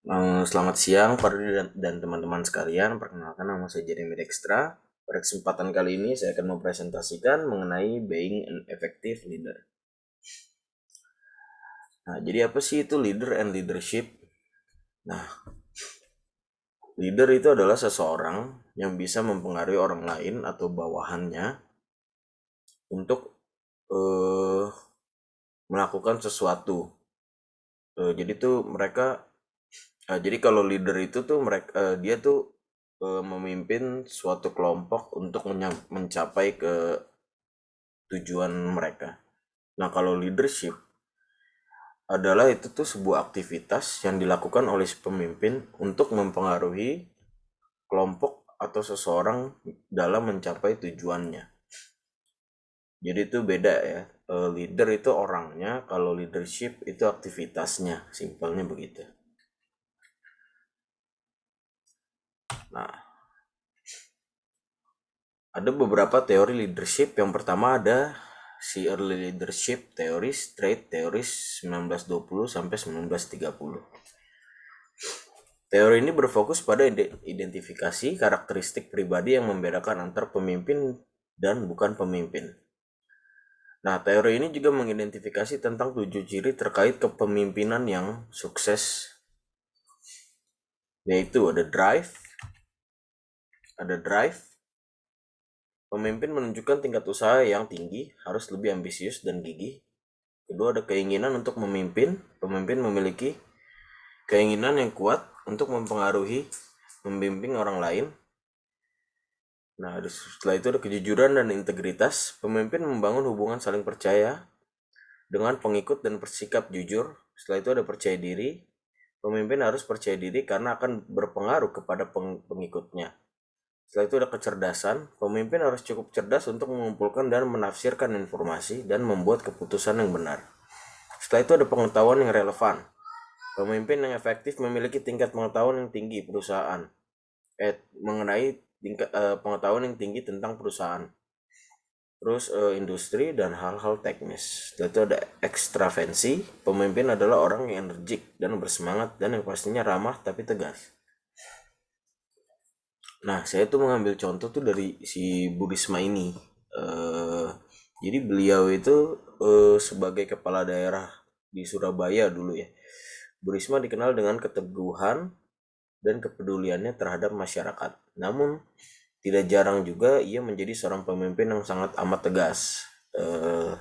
Selamat siang, Fardi dan teman-teman sekalian. Perkenalkan, nama saya Jeremy Dextra. Pada kesempatan kali ini, saya akan mempresentasikan mengenai being an effective leader. Nah, jadi apa sih itu leader and leadership? Nah, leader itu adalah seseorang yang bisa mempengaruhi orang lain atau bawahannya untuk eh, melakukan sesuatu. Jadi tuh mereka, jadi kalau leader itu tuh dia tuh memimpin suatu kelompok untuk mencapai ke tujuan mereka. Nah, kalau leadership adalah itu tuh sebuah aktivitas yang dilakukan oleh si pemimpin untuk mempengaruhi kelompok atau seseorang dalam mencapai tujuannya. Jadi itu beda ya. Leader itu orangnya, kalau leadership itu aktivitasnya, simpelnya begitu. Nah, ada beberapa teori leadership. Yang pertama ada si early leadership teoris, trait teoris 1920 sampai 1930. Teori ini berfokus pada identifikasi karakteristik pribadi yang membedakan antar pemimpin dan bukan pemimpin. Nah, teori ini juga mengidentifikasi tentang 7 ciri terkait kepemimpinan yang sukses, yaitu ada drive. Pemimpin menunjukkan tingkat usaha yang tinggi, harus lebih ambisius dan gigih. Kedua, ada keinginan untuk memimpin. Pemimpin memiliki keinginan yang kuat untuk membimbing orang lain. Nah, setelah itu ada kejujuran dan integritas. Pemimpin membangun hubungan saling percaya dengan pengikut dan bersikap jujur. Setelah itu ada percaya diri. Pemimpin harus percaya diri karena akan berpengaruh kepada pengikutnya. Setelah itu ada kecerdasan. Pemimpin harus cukup cerdas untuk mengumpulkan dan menafsirkan informasi dan membuat keputusan yang benar. Setelah itu ada pengetahuan yang relevan. Pemimpin yang efektif memiliki tingkat pengetahuan yang tinggi mengenai pengetahuan yang tinggi tentang perusahaan. Terus industri dan hal-hal teknis. Setelah itu ada ekstravensi. Pemimpin adalah orang yang energik dan bersemangat dan yang pastinya ramah tapi tegas. Nah, saya tuh mengambil contoh tuh dari si Bu Risma ini. Eh, jadi beliau itu sebagai kepala daerah di Surabaya dulu ya. Bu Risma dikenal dengan keteguhan dan kepeduliannya terhadap masyarakat. Namun, tidak jarang juga ia menjadi seorang pemimpin yang sangat amat tegas. Eh,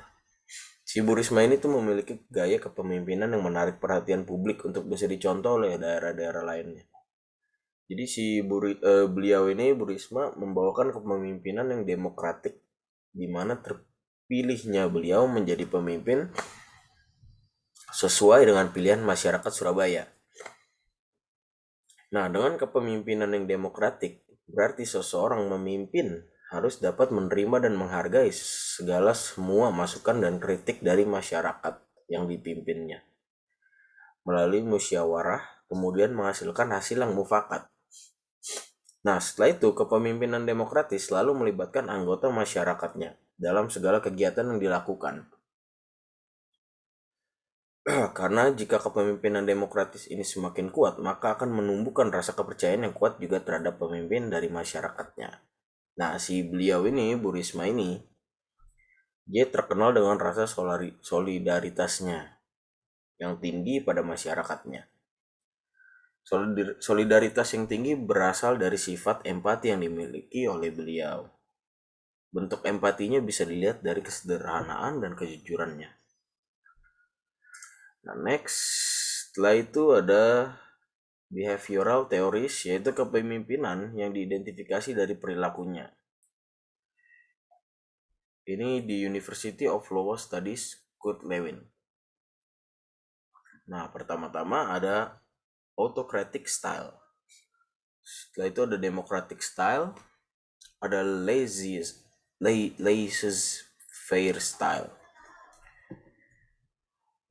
Si Bu Risma ini tuh memiliki gaya kepemimpinan yang menarik perhatian publik untuk bisa dicontoh oleh daerah-daerah lainnya. Jadi beliau ini Bu Risma membawakan kepemimpinan yang demokratik, di mana terpilihnya beliau menjadi pemimpin sesuai dengan pilihan masyarakat Surabaya. Nah, dengan kepemimpinan yang demokratik, berarti seseorang memimpin harus dapat menerima dan menghargai semua masukan dan kritik dari masyarakat yang dipimpinnya melalui musyawarah, kemudian menghasilkan hasil yang mufakat. Nah, setelah itu, kepemimpinan demokratis selalu melibatkan anggota masyarakatnya dalam segala kegiatan yang dilakukan. Karena jika kepemimpinan demokratis ini semakin kuat, maka akan menumbuhkan rasa kepercayaan yang kuat juga terhadap pemimpin dari masyarakatnya. Nah, si beliau ini, Bu Risma ini, dia terkenal dengan rasa solidaritasnya yang tinggi pada masyarakatnya. Solidaritas yang tinggi berasal dari sifat empati yang dimiliki oleh beliau. Bentuk empatinya bisa dilihat dari kesederhanaan dan kejujurannya. Nah, next, setelah itu ada behavioral theories, yaitu kepemimpinan yang diidentifikasi dari perilakunya. Ini di University of Iowa Studies, Kurt Lewin. Nah, pertama-tama ada autocratic style. Setelah itu ada democratic style, ada laissez-faire style.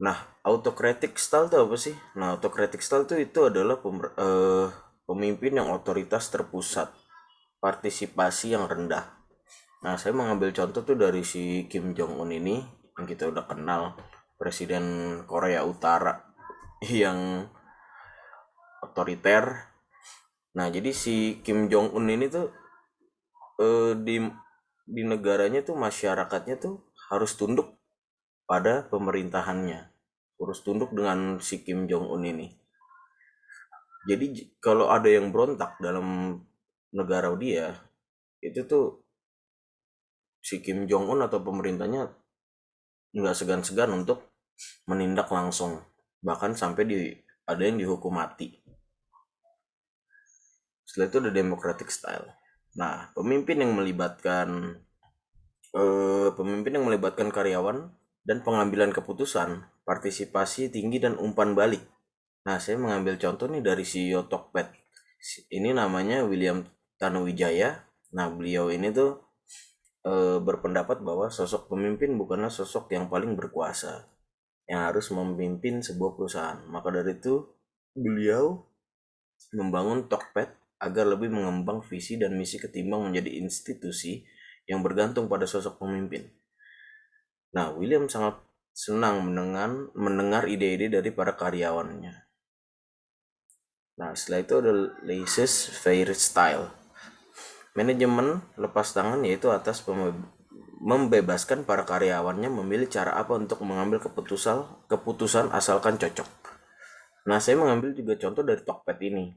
Nah, autocratic style itu apa sih? Nah, autocratic style itu adalah pemimpin yang otoritas terpusat, partisipasi yang rendah. Nah, saya mengambil contoh tuh dari si Kim Jong Un ini yang kita udah kenal, Presiden Korea Utara yang otoriter. Nah, jadi si Kim Jong Un ini tuh di negaranya tuh masyarakatnya tuh harus tunduk pada pemerintahannya, harus tunduk dengan si Kim Jong Un ini. Jadi kalau ada yang berontak dalam negara dia, itu tuh si Kim Jong Un atau pemerintahnya nggak segan-segan untuk menindak langsung, bahkan sampai ada yang dihukum mati. Setelah itu ada democratic style. Nah, pemimpin yang melibatkan karyawan dan pengambilan keputusan, partisipasi tinggi dan umpan balik. Nah, saya mengambil contoh nih dari CEO Tokped. Ini namanya William Tanuwijaya. Nah, beliau ini tuh berpendapat bahwa sosok pemimpin bukanlah sosok yang paling berkuasa yang harus memimpin sebuah perusahaan. Maka dari itu, beliau membangun Tokped agar lebih mengembang visi dan misi ketimbang menjadi institusi yang bergantung pada sosok pemimpin. Nah, William sangat senang mendengar ide-ide dari para karyawannya. Nah, setelah itu ada laissez-faire style. Manajemen lepas tangan yaitu atas membebaskan para karyawannya memilih cara apa untuk mengambil keputusan asalkan cocok. Nah, saya mengambil juga contoh dari Tokped ini.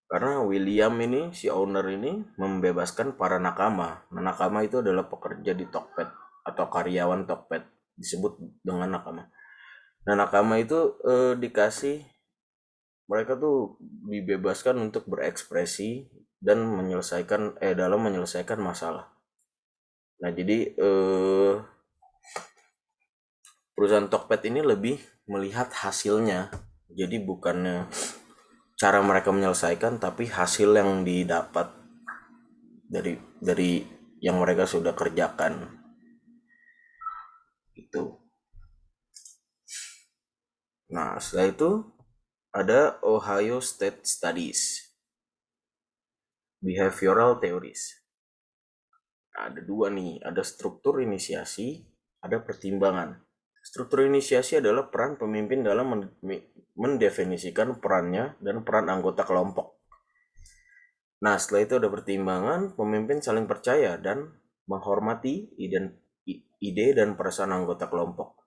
Karena William ini, si owner ini, membebaskan para nakama. Nah, nakama itu adalah pekerja di Tokped atau karyawan Tokped, disebut dengan nakama. Nah, nakama itu mereka tuh dibebaskan untuk berekspresi dan dalam menyelesaikan masalah. Nah, jadi perusahaan Tokped ini lebih melihat hasilnya. Jadi bukannya cara mereka menyelesaikan, tapi hasil yang didapat dari yang mereka sudah kerjakan. Itu. Nah, setelah itu ada Ohio State Studies, Behavioral Theories. Nah, ada dua nih, ada struktur inisiasi, ada pertimbangan. Struktur inisiasi adalah peran pemimpin dalam mendefinisikan perannya dan peran anggota kelompok. Nah, setelah itu ada pertimbangan, pemimpin saling percaya dan menghormati ide dan perasaan anggota kelompok.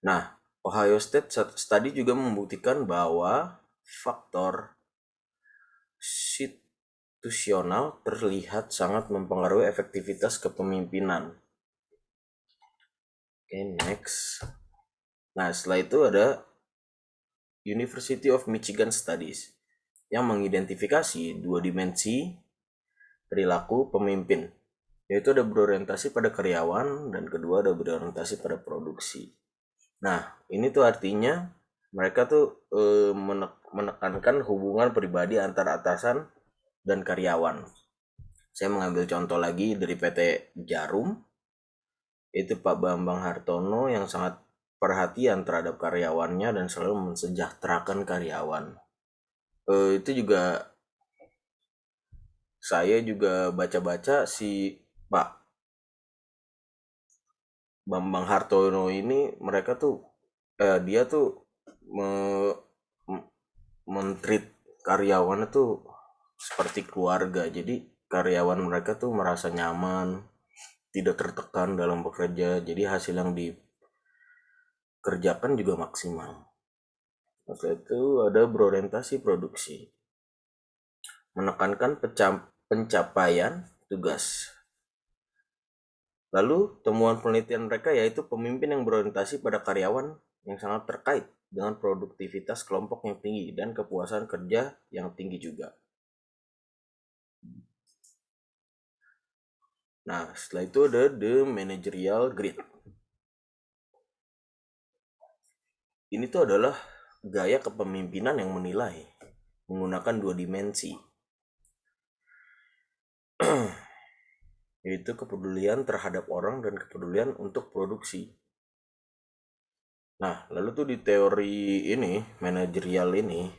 Nah, Ohio State Study juga membuktikan bahwa faktor situasional terlihat sangat mempengaruhi efektivitas kepemimpinan. Oke, next. Nah, setelah itu ada University of Michigan Studies yang mengidentifikasi dua dimensi perilaku pemimpin, yaitu ada berorientasi pada karyawan dan kedua ada berorientasi pada produksi. Nah, ini tuh artinya mereka tuh menekankan hubungan pribadi antara atasan dan karyawan. Saya mengambil contoh lagi dari PT Jarum, itu Pak Bambang Hartono yang sangat perhatian terhadap karyawannya dan selalu mensejahterakan karyawan. Itu juga saya juga baca-baca si Pak Bambang Hartono ini, mereka tuh dia tuh mentreat karyawan tuh seperti keluarga. Jadi karyawan mereka tuh merasa nyaman, tidak tertekan dalam bekerja. Jadi hasil yang dikerjakan juga maksimal. Setelah itu ada berorientasi produksi, menekankan pencapaian tugas. Lalu temuan penelitian mereka yaitu pemimpin yang berorientasi pada karyawan yang sangat terkait dengan produktivitas kelompok yang tinggi dan kepuasan kerja yang tinggi juga. Nah, setelah itu ada the managerial grid. Ini tuh adalah gaya kepemimpinan yang menilai menggunakan dua dimensi, yaitu kepedulian terhadap orang dan kepedulian untuk produksi. Nah, lalu tuh di teori ini, manajerial ini,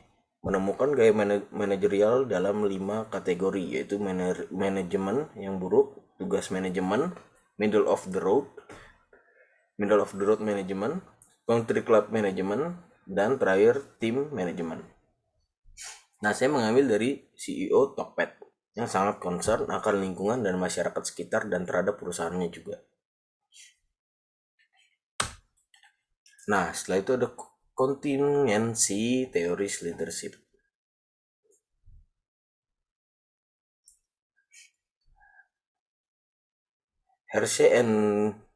menemukan gaya manajerial dalam 5 kategori, yaitu manajemen yang buruk, tugas manajemen, middle of the road management, country club management, dan terakhir tim manajemen. Nah, saya mengambil dari CEO Tokped yang sangat concern akan lingkungan dan masyarakat sekitar dan terhadap perusahaannya juga. Nah, setelah itu ada contingency theories leadership. Hersey and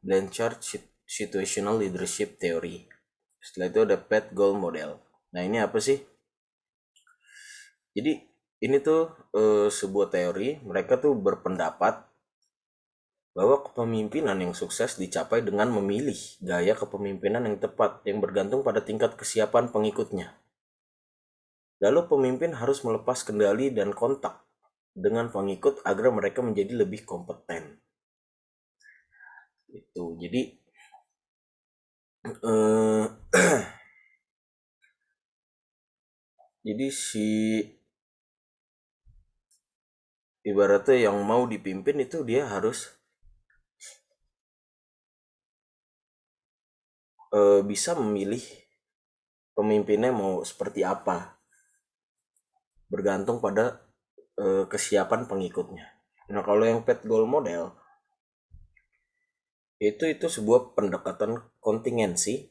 Blanchard situational leadership theory. Setelah itu ada PET goal model. Nah, ini apa sih? Jadi ini tuh sebuah teori. Mereka tuh berpendapat bahwa kepemimpinan yang sukses dicapai dengan memilih gaya kepemimpinan yang tepat yang bergantung pada tingkat kesiapan pengikutnya. Lalu pemimpin harus melepas kendali dan kontak dengan pengikut agar mereka menjadi lebih kompeten. Itu. Jadi jadi si ibaratnya yang mau dipimpin itu dia harus bisa memilih pemimpinnya mau seperti apa, bergantung pada kesiapan pengikutnya. Nah, kalau yang PET goal model itu sebuah pendekatan kontingensi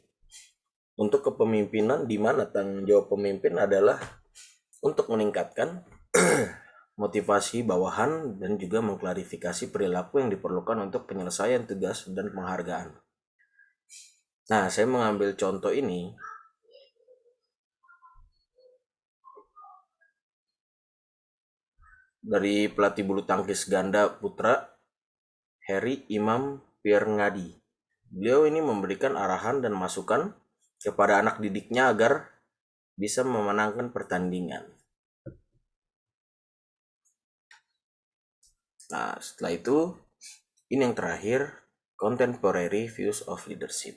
untuk kepemimpinan di mana tanggung jawab pemimpin adalah untuk meningkatkan motivasi bawahan dan juga mengklarifikasi perilaku yang diperlukan untuk penyelesaian tugas dan penghargaan. Nah, saya mengambil contoh ini dari pelatih bulu tangkis ganda putra Harry Imam Pirngadi. Beliau ini memberikan arahan dan masukan kepada anak didiknya agar bisa memenangkan pertandingan. Nah, setelah itu ini yang terakhir, contemporary views of leadership.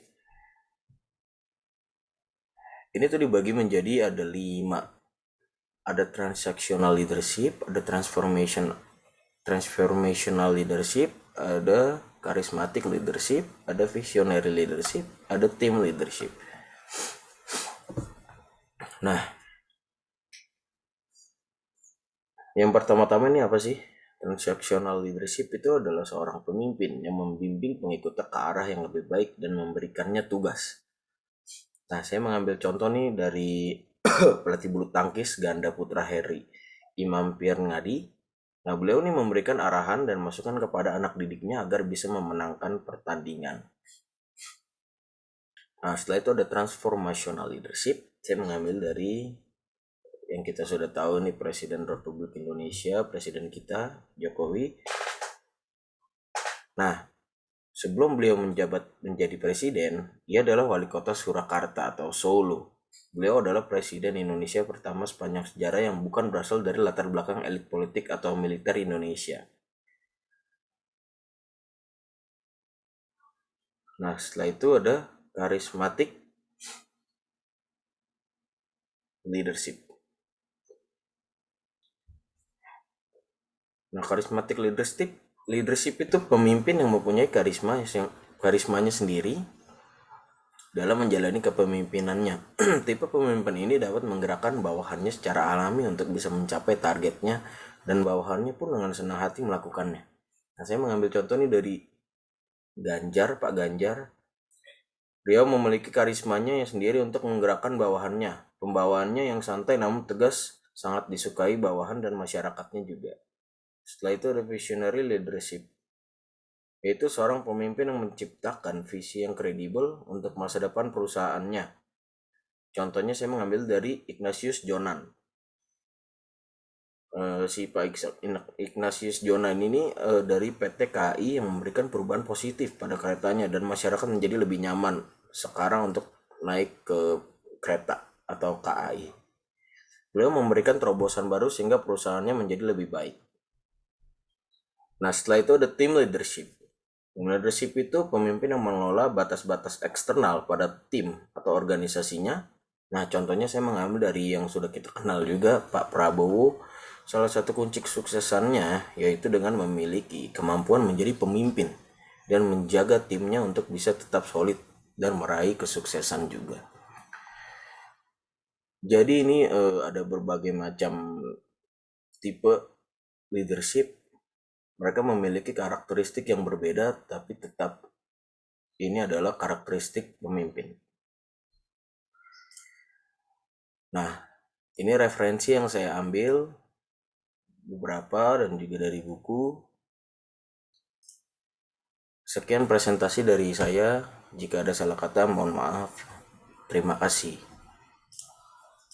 Ini tuh dibagi menjadi ada 5. Ada transactional leadership, ada transformational leadership, ada charismatic leadership, ada visionary leadership, ada team leadership. Nah, yang pertama-tama ini apa sih? Transactional leadership itu adalah seorang pemimpin yang membimbing pengikutnya ke arah yang lebih baik dan memberikannya tugas. Nah, saya mengambil contoh nih dari pelatih bulu tangkis ganda putra Harry Imam Pirngadi. Nah, beliau nih memberikan arahan dan masukan kepada anak didiknya agar bisa memenangkan pertandingan. Nah, setelah itu ada transformational leadership. Saya mengambil dari yang kita sudah tahu nih, Presiden Republik Indonesia, Presiden kita Jokowi. Nah, sebelum beliau menjabat menjadi presiden, ia adalah wali kota Surakarta atau Solo. Beliau adalah presiden Indonesia pertama sepanjang sejarah yang bukan berasal dari latar belakang elit politik atau militer Indonesia. Nah, setelah itu ada charismatic leadership. Nah, charismatic leadership itu pemimpin yang mempunyai karismanya sendiri dalam menjalani kepemimpinannya. Tipe pemimpin ini dapat menggerakkan bawahannya secara alami untuk bisa mencapai targetnya dan bawahannya pun dengan senang hati melakukannya. Nah, saya mengambil contoh nih dari Pak Ganjar. Beliau memiliki karismanya yang sendiri untuk menggerakkan bawahannya. Pembawaannya yang santai namun tegas sangat disukai bawahan dan masyarakatnya juga. Setelah itu ada visionary leadership, yaitu seorang pemimpin yang menciptakan visi yang kredibel untuk masa depan perusahaannya. Contohnya saya mengambil dari Ignatius Jonan. Si Pak Ignatius Jonan ini dari PT KAI yang memberikan perubahan positif pada keretanya dan masyarakat menjadi lebih nyaman sekarang untuk naik ke kereta atau KAI. Beliau memberikan terobosan baru sehingga perusahaannya menjadi lebih baik. Nah, setelah itu ada team leadership. Team leadership itu pemimpin yang mengelola batas-batas eksternal pada tim atau organisasinya. Nah, contohnya saya mengambil dari yang sudah kita kenal juga, Pak Prabowo. Salah satu kunci kesuksesannya yaitu dengan memiliki kemampuan menjadi pemimpin dan menjaga timnya untuk bisa tetap solid dan meraih kesuksesan juga. Jadi ini ada berbagai macam tipe leadership. Mereka memiliki karakteristik yang berbeda, tapi tetap ini adalah karakteristik pemimpin. Nah, ini referensi yang saya ambil beberapa dan juga dari buku. Sekian presentasi dari saya. Jika ada salah kata, mohon maaf. Terima kasih.